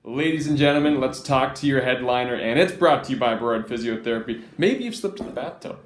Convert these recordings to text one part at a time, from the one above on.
Ladies and gentlemen, let's talk to your headliner, and it's brought to you by Burrard Physiotherapy. Maybe you've slipped in the bathtub.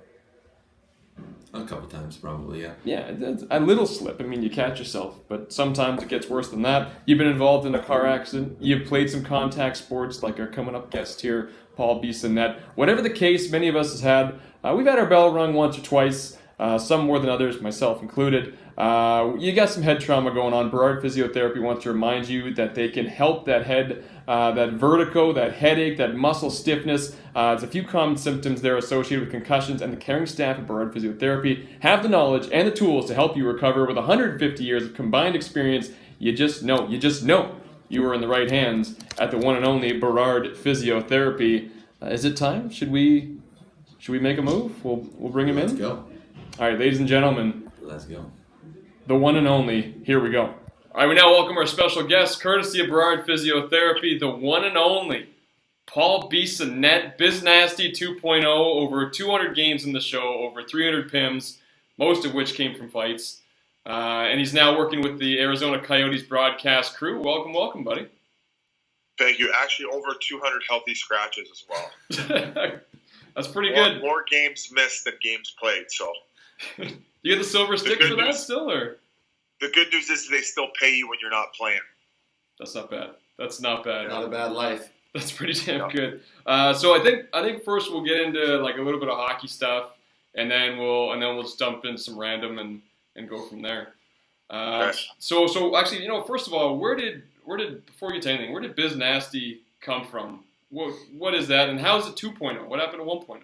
A couple times, probably, yeah. Yeah, it's a little slip. I mean, you catch yourself, but sometimes it gets worse than that. You've been involved in a car accident. You've played some contact sports, like our coming up guest here, Paul Bissonnette. Whatever the case, many of us has had. We've had our bell rung once or twice, some more than others, myself included. You got some head trauma going on. Burrard Physiotherapy wants to remind you that they can help that head, that vertigo, that headache, that muscle stiffness. There's a few common symptoms there associated with concussions, and the caring staff at Burrard Physiotherapy have the knowledge and the tools to help you recover. With 150 years of combined experience, you just know you are in the right hands at the one and only Burrard Physiotherapy. Is it time? Should we make a move? We'll bring him in. Let's go. All right, ladies and gentlemen. Let's go. The one and only. Here we go. All right, we now welcome our special guest, courtesy of Burrard Physiotherapy, the one and only Paul Bissonnette, Biz Nasty 2.0, over 200 games in the show, over 300 PIMs, most of which came from fights. And he's now working with the Arizona Coyotes broadcast crew. Welcome, buddy. Thank you. Actually, over 200 healthy scratches as well. That's pretty good. More games missed than games played, so... You get the silver stick for that still, or? The good news is they still pay you when you're not playing. That's not bad. That's not bad. Not a bad life. That's pretty damn good. So I think first we'll get into like a little bit of hockey stuff, and then we'll just dump in some random and go from there. Okay. So actually, first of all, where did before you get to anything, where did Biz Nasty come from? What is that, and how is it 2.0? What happened to 1.0?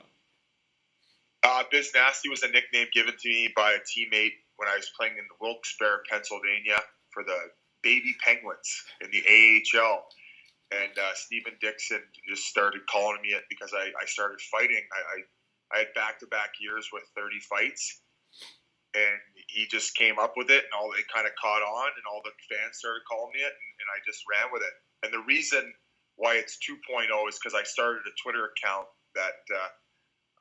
Biz Nasty was a nickname given to me by a teammate when I was playing in Wilkes-Barre, Pennsylvania for the Baby Penguins in the AHL. And Stephen Dixon just started calling me it because I started fighting. I had back-to-back years with 30 fights. And he just came up with it, and it kind of caught on, and all the fans started calling me it, and I just ran with it. And the reason why it's 2.0 is because I started a Twitter account that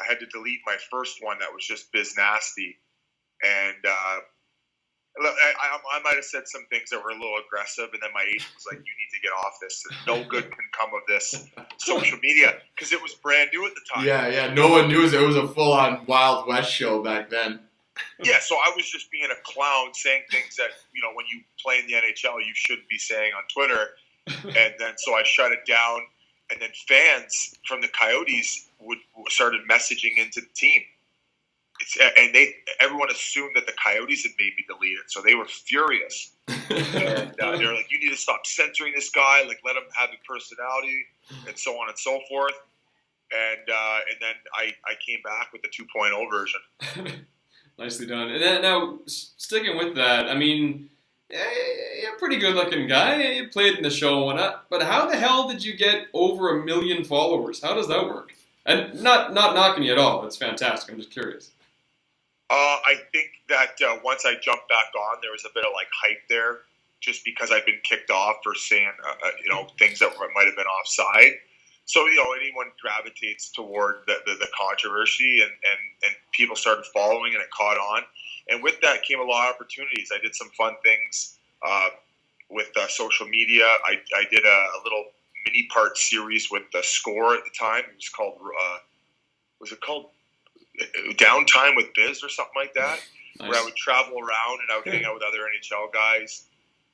I had to delete my first one that was just Biz Nasty. And I might have said some things that were a little aggressive, and then my agent was like, you need to get off this. No good can come of this social media, because it was brand new at the time. Yeah. No one knew it was a full-on Wild West show back then. Yeah, so I was just being a clown, saying things that, when you play in the NHL, you shouldn't be saying on Twitter. And then so I shut it down, and then fans from the Coyotes started messaging into the team. Everyone assumed that the Coyotes had made me delete it, so they were furious. And they were like, you need to stop censoring this guy, like let him have a personality, and so on and so forth. And then I came back with the 2.0 version. Nicely done. And then, now, sticking with that, I mean, you're a pretty good-looking guy. You played in the show and whatnot. But how the hell did you get over 1 million followers? How does that work? And not knocking you at all. It's fantastic. I'm just curious. I think that once I jumped back on, there was a bit of hype there, just because I've been kicked off for saying things that might have been offside. So anyone gravitates toward the controversy, and people started following, and it caught on. And with that came a lot of opportunities. I did some fun things with social media. I did a little mini part series with the Score at the time. It was called Downtime with Biz or something like that? Nice. Where I would travel around and I would hang out with other NHL guys.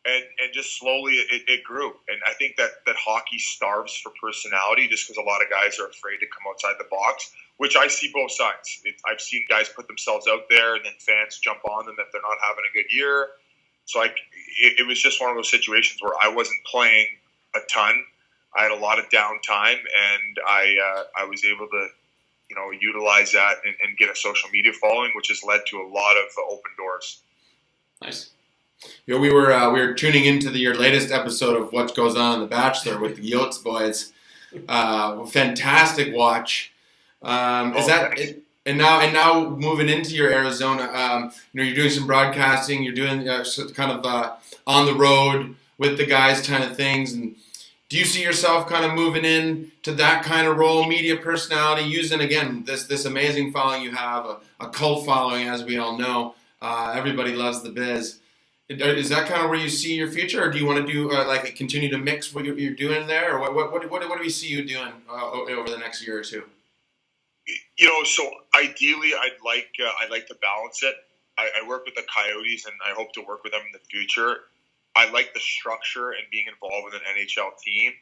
And just slowly it grew. And I think that hockey starves for personality, just because a lot of guys are afraid to come outside the box, which I see both sides. I've seen guys put themselves out there, and then fans jump on them if they're not having a good year. So it was just one of those situations where I wasn't playing a ton. I had a lot of downtime, and I was able to utilize that and get a social media following, which has led to a lot of open doors. Nice. We were tuning into your latest episode of What Goes On in The Bachelor with the Yotes boys. Fantastic watch. Is that it? And now moving into your Arizona, you're doing some broadcasting. You're doing kind of on the road with the guys kind of things. And do you see yourself kind of moving in to that kind of role, media personality, using again this amazing following you have, a cult following, as we all know. Everybody loves the Biz. Is that kind of where you see your future, or do you want to do continue to mix what you're doing there, or what do we see you doing over the next year or two? So ideally, I'd like to balance it. I work with the Coyotes, and I hope to work with them in the future. I like the structure and being involved with an NHL team,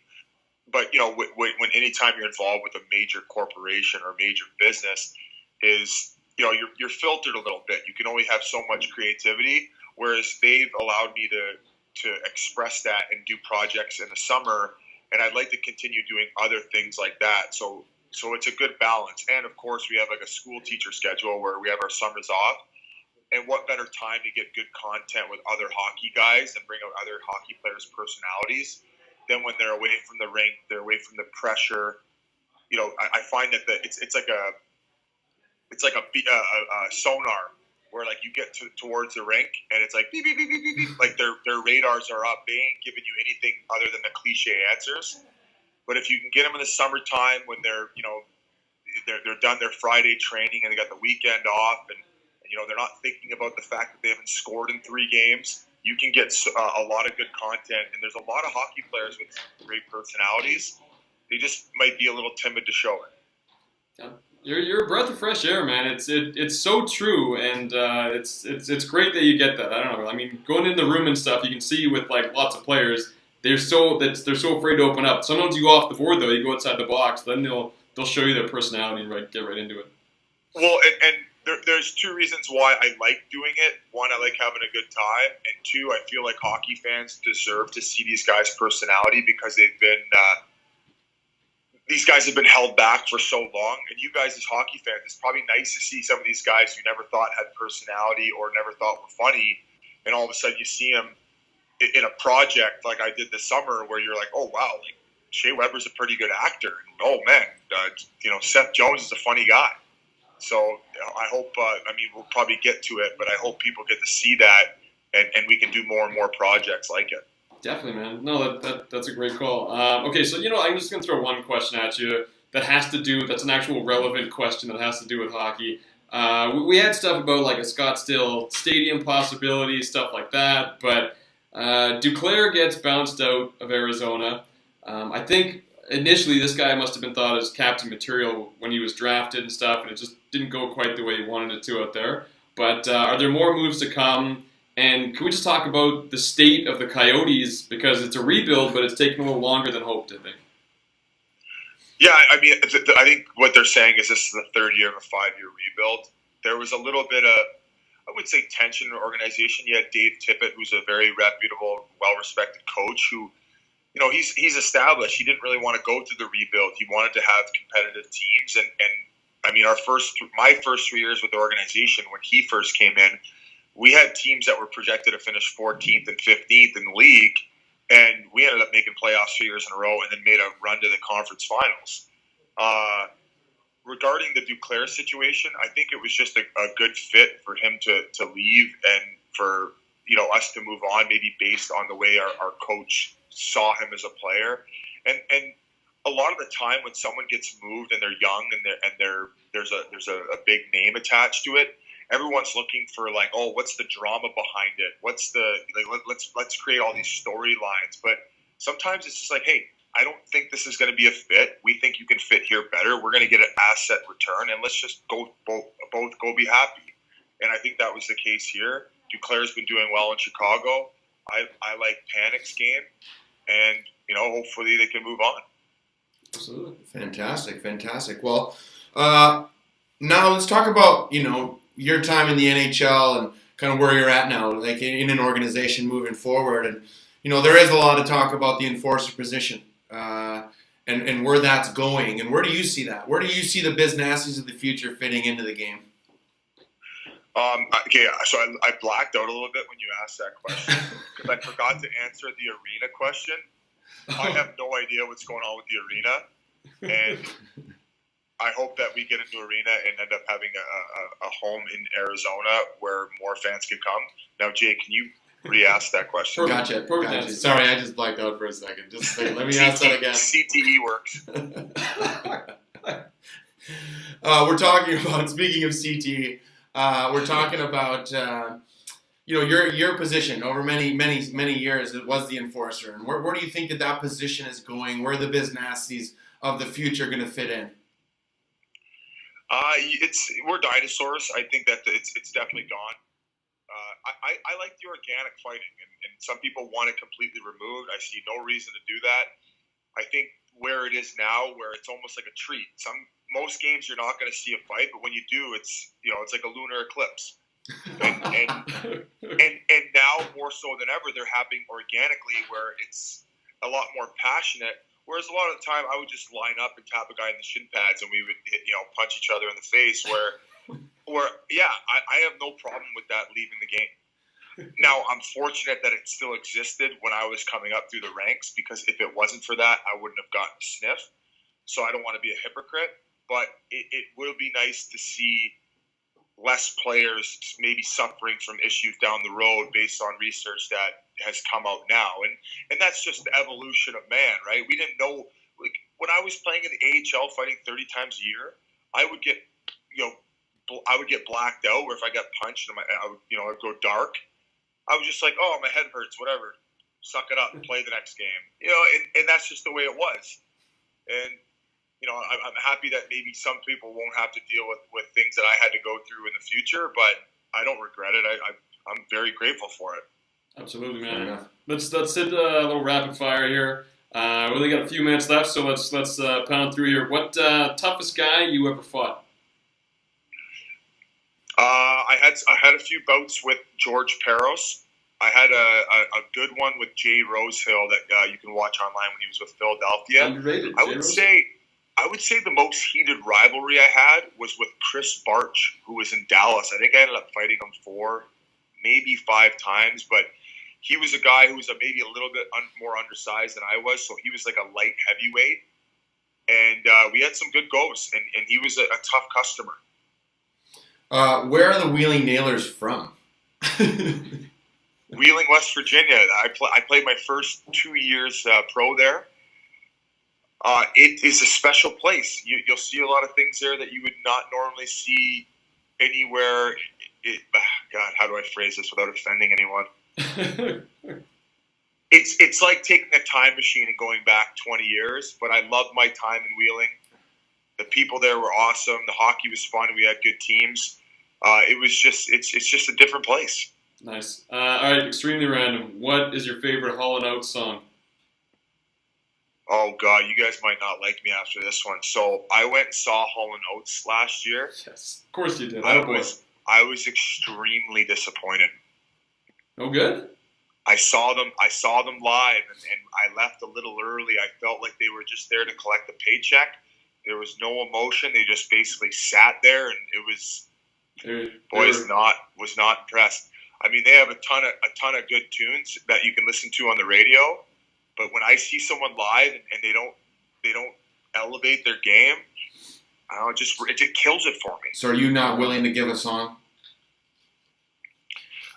but when anytime you're involved with a major corporation or major business, you're filtered a little bit. You can only have so much creativity. Whereas they've allowed me to express that and do projects in the summer, and I'd like to continue doing other things like that. So it's a good balance. And of course, we have like a school teacher schedule where we have our summers off. And what better time to get good content with other hockey guys and bring out other hockey players' personalities than when they're away from the rink, they're away from the pressure. I find that it's like a sonar. Where like you get towards the rink and it's like beep, beep, beep, beep, beep, beep. Like their radars are up. They ain't giving you anything other than the cliche answers. But if you can get them in the summertime when they're done their Friday training and they got the weekend off and they're not thinking about the fact that they haven't scored in 3 games, you can get a lot of good content. And there's a lot of hockey players with great personalities. They just might be a little timid to show it. Yeah. You're a breath of fresh air, man. It's so true, and it's great that you get that. I don't know. I mean, going in the room and stuff, you can see with like lots of players, they're so afraid to open up. Sometimes you go off the board though, you go outside the box, then they'll show you their personality and get right into it. Well, and there's 2 reasons why I like doing it. 1, I like having a good time, and 2, I feel like hockey fans deserve to see these guys' personality because they've been. These guys have been held back for so long, and you guys as hockey fans, it's probably nice to see some of these guys you never thought had personality or never thought were funny, and all of a sudden you see them in a project like I did this summer where you're like, oh, wow, like Shea Weber's a pretty good actor, and oh, man, Seth Jones is a funny guy. So I hope, we'll probably get to it, but I hope people get to see that, and we can do more and more projects like it. Definitely, man. No, that's a great call. Okay, so I'm just gonna throw one question at you that's an actual relevant question that has to do with hockey. We had stuff about like a Scottsdale Stadium possibility, stuff like that, but Duclair gets bounced out of Arizona. I think initially this guy must have been thought as captain material when he was drafted and stuff, and it just didn't go quite the way he wanted it to out there. But are there more moves to come? And can we just talk about the state of the Coyotes, because it's a rebuild, but it's taking a little longer than hoped, I think. Yeah, I think what they're saying is this is the 3rd year of a 5-year rebuild. There was a little bit of, I would say, tension in the organization. You had Dave Tippett, who's a very reputable, well-respected coach who, he's established. He didn't really want to go through the rebuild. He wanted to have competitive teams. And my first 3 years with the organization, when he first came in, we had teams that were projected to finish 14th and 15th in the league, and we ended up making playoffs 3 years in a row and then made a run to the conference finals. Regarding the Duclair situation, I think it was just a good fit for him to leave and for us to move on, maybe based on the way our coach saw him as a player. And a lot of the time when someone gets moved and they're young and there's a big name attached to it, everyone's looking for like, oh, what's the drama behind it? What's the let's create all these storylines. But sometimes it's just like, hey, I don't think this is going to be a fit. We think you can fit here better. We're going to get an asset return, and let's just both go be happy. And I think that was the case here. Duclair's been doing well in Chicago. I like Panic's game, and hopefully they can move on. Absolutely, fantastic. Well, now let's talk about your time in the NHL and kind of where you're at now, like in an organization moving forward. And, there is a lot of talk about the enforcer position and where that's going. And where do you see that? Where do you see the Biz Nasties of the future fitting into the game? Okay, so I blacked out a little bit when you asked that question because I forgot to answer the arena question. I have no idea what's going on with the arena. And I hope that we get into arena and end up having a home in Arizona where more fans can come. Now, Jay, can you re-ask that question? Gotcha. Sorry, I just blacked out for a second. Just let me ask that again. CTE works. We're talking about, speaking of CTE, we're talking about your position over many years, it was the enforcer. And where do you think that position is going? Where are the Biz Nasties of the future going to fit in? We're dinosaurs. I think that it's definitely gone. I like the organic fighting, and some people want it completely removed. I see no reason to do that. I think where it is now, where it's almost like a treat. Most games you're not going to see a fight, but when you do, it's like a lunar eclipse. And now more so than ever, they're happening organically, where it's a lot more passionate. Whereas a lot of the time, I would just line up and tap a guy in the shin pads, and we would punch each other in the face. I have no problem with that leaving the game. Now, I'm fortunate that it still existed when I was coming up through the ranks, because if it wasn't for that, I wouldn't have gotten a sniff. So I don't want to be a hypocrite, but it will be nice to see less players maybe suffering from issues down the road based on research that has come out now. And that's just the evolution of man, right? We didn't know, when I was playing in the AHL fighting 30 times a year, I would get blacked out, or if I got punched and I'd go dark. I was just like, oh, my head hurts, whatever. Suck it up and play the next game. And that's just the way it was. And I'm happy that maybe some people won't have to deal with things that I had to go through in the future, but I don't regret it. I'm very grateful for it. Absolutely, man. Let's hit a little rapid fire here. We only got a few minutes left, so let's pound through here. What toughest guy you ever fought? I had a few bouts with George Peros. I had a good one with Jay Rosehill that you can watch online when he was with Philadelphia. Underrated. I would say the most heated rivalry I had was with Chris Barch, who was in Dallas. I think I ended up fighting him 4, maybe 5 times, but he was a guy who was maybe a little bit more undersized than I was, so he was like a light heavyweight. And we had some good goes, and he was a tough customer. Where are the Wheeling Nailers from? Wheeling, West Virginia. I played my first 2 years pro there. It is a special place. You'll see a lot of things there that you would not normally see anywhere. God, how do I phrase this without offending anyone? It's like taking a time machine and going back 20 years, but I loved my time in Wheeling. The people there were awesome. The hockey was fun. We had good teams. It's just a different place. Nice. All right, extremely random. What is your favorite Hall & Oates song? Oh, God, you guys might not like me after this one. So I went and saw Hall & Oates last year. Yes, of course you did. I was extremely disappointed. No good? I saw them live, and I left a little early. I felt like they were just there to collect the paycheck. There was no emotion. They just basically sat there, and it was was not impressed. I mean, they have a ton of good tunes that you can listen to on the radio, but when I see someone live and they don't elevate their game, I don't know, it kills it for me. So, are you not willing to give a song?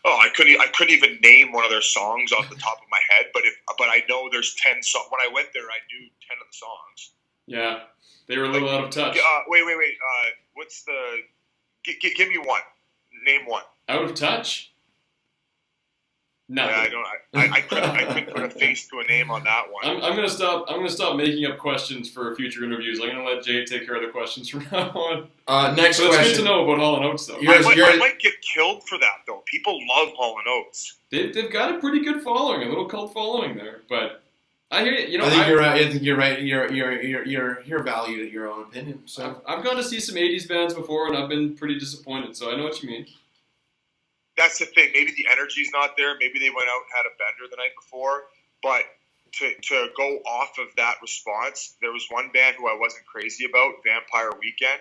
Oh, I couldn't even name one of their songs off the top of my head, but I know there's 10 songs. When I went there, I knew 10 of the songs. Yeah, they were a little out of touch. Wait. What's the? Give me one. Name one. Out of touch? Nothing. Yeah, I don't. I couldn't put a face to a name on that one. I'm gonna stop making up questions for future interviews. I'm gonna let Jay take care of the questions from now on. Next question. It's good to know about Hall & Oates, though. I might get killed for that, though. People love Hall & Oates. They've got a pretty good following, a little cult following there. But I hear you. I think you're right. I think you're right. You're valued at your own opinion. So I've gone to see some '80s bands before, and I've been pretty disappointed. So I know what you mean. That's the thing. Maybe the energy's not there. Maybe they went out and had a bender the night before. But to go off of that response, there was one band who I wasn't crazy about, Vampire Weekend,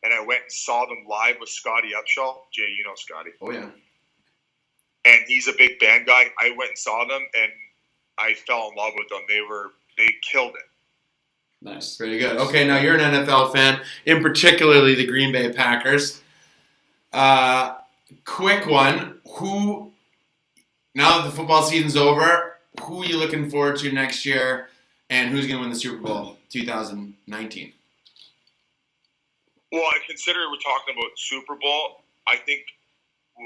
and I went and saw them live with Scotty Upshaw. Jay, you know Scotty. Oh, yeah. And he's a big band guy. I went and saw them, and I fell in love with them. They killed it. Nice. Very good. Okay, now you're an NFL fan, in particularly the Green Bay Packers. Quick one. Now that the football season's over, who are you looking forward to next year, and who's going to win the Super Bowl 2019? Well, I consider we're talking about Super Bowl. I think,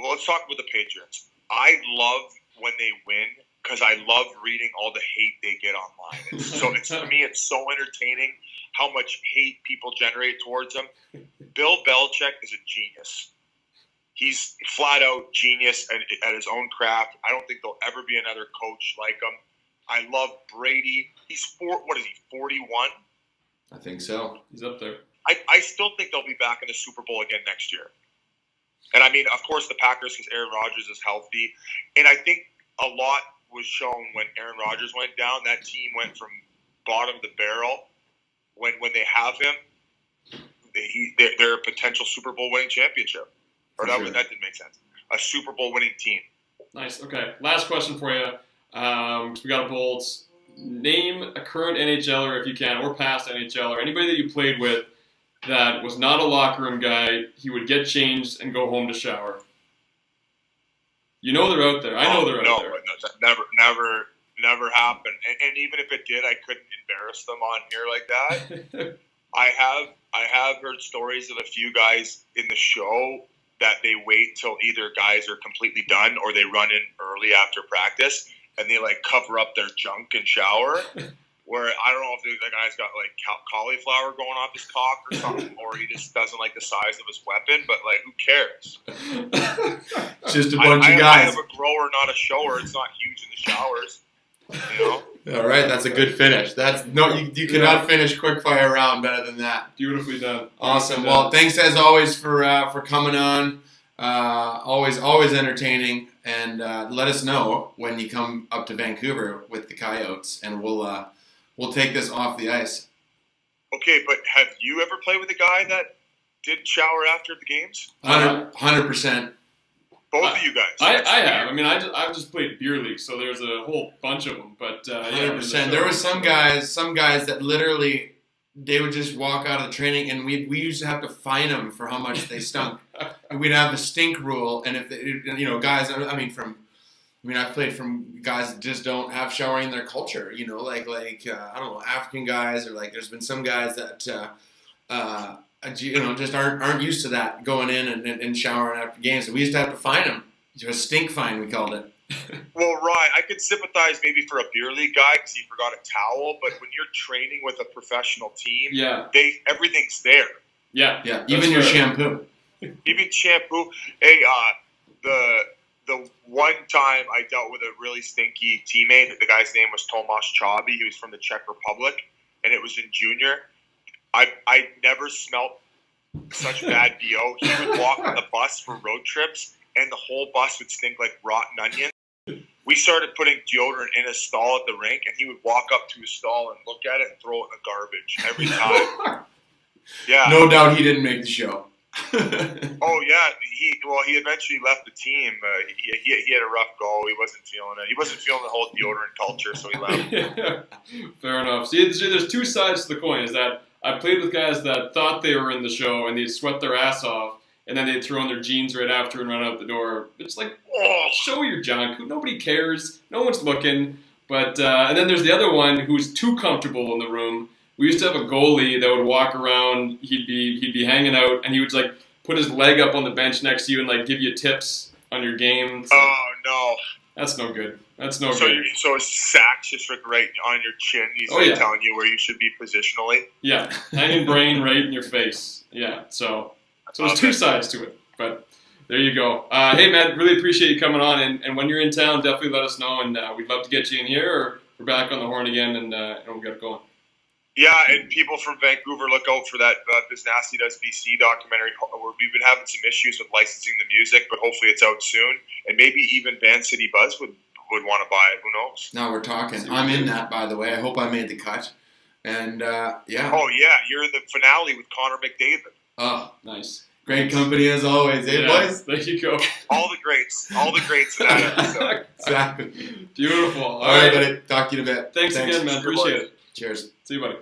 let's talk about the Patriots. I love when they win because I love reading all the hate they get online. For me, it's so entertaining how much hate people generate towards them. Bill Belichick is a genius. He's flat out genius at his own craft. I don't think there'll ever be another coach like him. I love Brady. He's 41? I think so. He's up there. I still think they'll be back in the Super Bowl again next year. And I mean, of course, the Packers, because Aaron Rodgers is healthy. And I think a lot was shown when Aaron Rodgers went down. That team went from bottom of the barrel. When they have him, they're a potential Super Bowl winning championship. Or that didn't make sense. A Super Bowl winning team. Nice. Okay. Last question for you. We got a Bolts. Name a current NHLer, if you can, or past NHLer, anybody that you played with that was not a locker room guy. He would get changed and go home to shower. You know they're out there. I know they're out there. No, never happened. And even if it did, I couldn't embarrass them on here like that. I have heard stories of a few guys in the show that they wait till either guys are completely done or they run in early after practice and they like cover up their junk and shower. Where I don't know if the guy's got like cauliflower going off his cock or something, or he just doesn't like the size of his weapon. But like, who cares? It's just a bunch of guys. I have a grower, not a shower. It's not huge in the showers. You know. All right, that's a good finish. You cannot finish quickfire round better than that. Beautifully done. Awesome. Well, thanks as always for coming on. Always entertaining, and let us know when you come up to Vancouver with the Coyotes, and we'll take this off the ice. Okay, but have you ever played with a guy that did shower after the games? 100%. Both of you guys. I have. I mean, I've just played beer league, so there's a whole bunch of them. But 100%. There was some guys that literally they would just walk out of the training, and we used to have to fine them for how much they stunk. We'd have the stink rule, and if guys. I've played from guys that just don't have showering in their culture. Like I don't know, African guys, or like there's been some guys that just aren't used to that, going in and showering after games. So we used to have to fine them. A stink fine, we called it. Well, Ryan, I could sympathize maybe for a beer league guy because he forgot a towel, but when you're training with a professional team, everything's there. Yeah. Even your shampoo. Even shampoo. Hey, the one time I dealt with a really stinky teammate, the guy's name was Tomasz Chabi. He was from the Czech Republic, and it was in junior. I never smelt such bad BO. He would walk on the bus for road trips, and the whole bus would stink like rotten onion. We started putting deodorant in his stall at the rink, and he would walk up to his stall and look at it and throw it in the garbage every time. Yeah. No doubt he didn't make the show. Oh yeah, he eventually left the team. He had a rough go. He wasn't feeling it. He wasn't feeling the whole deodorant culture, so he left. Fair enough. See, there's two sides to the coin. Is that I played with guys that thought they were in the show and they'd sweat their ass off, and then they'd throw in their jeans right after and run out the door. It's like, show your junk. Nobody cares. No one's looking. But and then there's the other one who's too comfortable in the room. We used to have a goalie that would walk around. He'd be hanging out, and he would like put his leg up on the bench next to you and like give you tips on your game. So, oh no, that's no good. That's no good. So his sack's just like right on your chin. He's telling you where you should be positionally. Yeah, hanging brain right in your face. Yeah, so there's two sides to it, but there you go. Hey man, really appreciate you coming on, and when you're in town, definitely let us know, and we'd love to get you in here, or we're back on the horn again, and we'll get it going. Yeah, and people from Vancouver, look out for that Biz Nasty Does BC documentary. We've been having some issues with licensing the music, but hopefully it's out soon. And maybe even Van City Buzz would want to buy it. Who knows? Now we're talking. I'm in that, by the way. I hope I made the cut. And, yeah. Oh, yeah. You're in the finale with Connor McDavid. Oh, nice. Great company as always, boys? There you go. All the greats in that episode. Exactly. Beautiful. All right, buddy. Talk to you in a bit. Thanks again, man. Appreciate it. Cheers. See you, buddy.